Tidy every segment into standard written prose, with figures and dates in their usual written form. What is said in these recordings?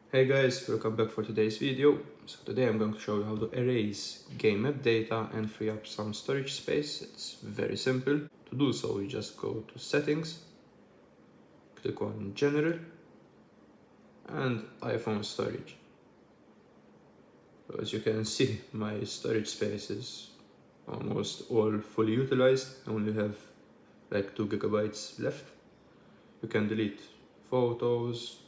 Hey guys, welcome back for today's video. So today I'm going to show you how to erase game app data and free up some storage space. It's very simple. To do so, you just go to settings, click on general and iPhone storage. So as you can see, my storage space is almost all fully utilized. I only have like 2 gigabytes left. You can delete photos,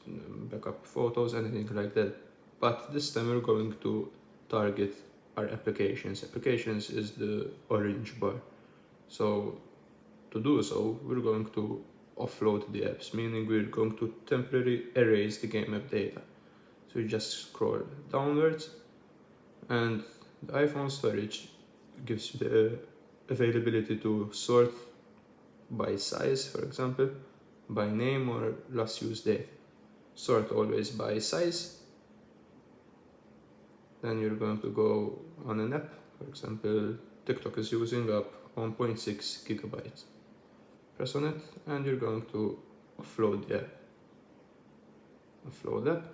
backup photos, anything like that. But this time we're going to target our applications. Applications is the orange bar. So to do so, we're going to offload the apps, meaning we're going to temporarily erase the game app data. So you just scroll downwards and the iPhone storage gives you the availability to sort by size, for example, by name or last used date. Sort always by size. Then you're going to go on an app. For example, TikTok is using up 1.6 gigabytes. Press on it and you're going to offload the app. Offload app.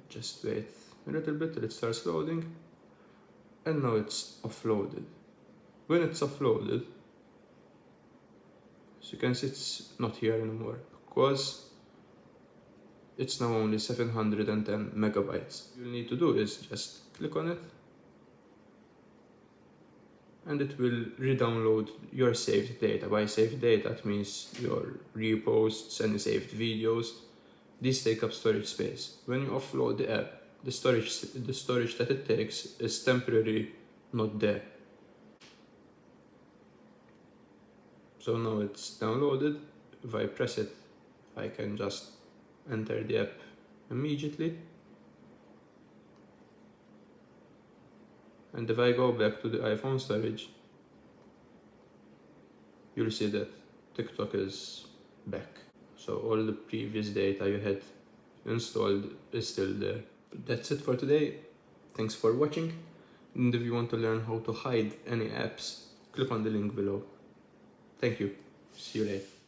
Just wait a little bit till it starts loading. And now it's offloaded. When it's offloaded, so you can see it's not here anymore because it's now only 710 megabytes. All you need to do is just click on it and it will re-download your saved data. By saved data, it means your reposts and saved videos. These take up storage space. When you offload the app, the storage that it takes is temporarily not there. So now it's downloaded. If I press it, I can just enter the app immediately. And if I go back to the iPhone storage, you'll see that TikTok is back. So all the previous data you had installed is still there. That's it for today. Thanks for watching. And if you want to learn how to hide any apps, click on the link below. Thank you. See you later.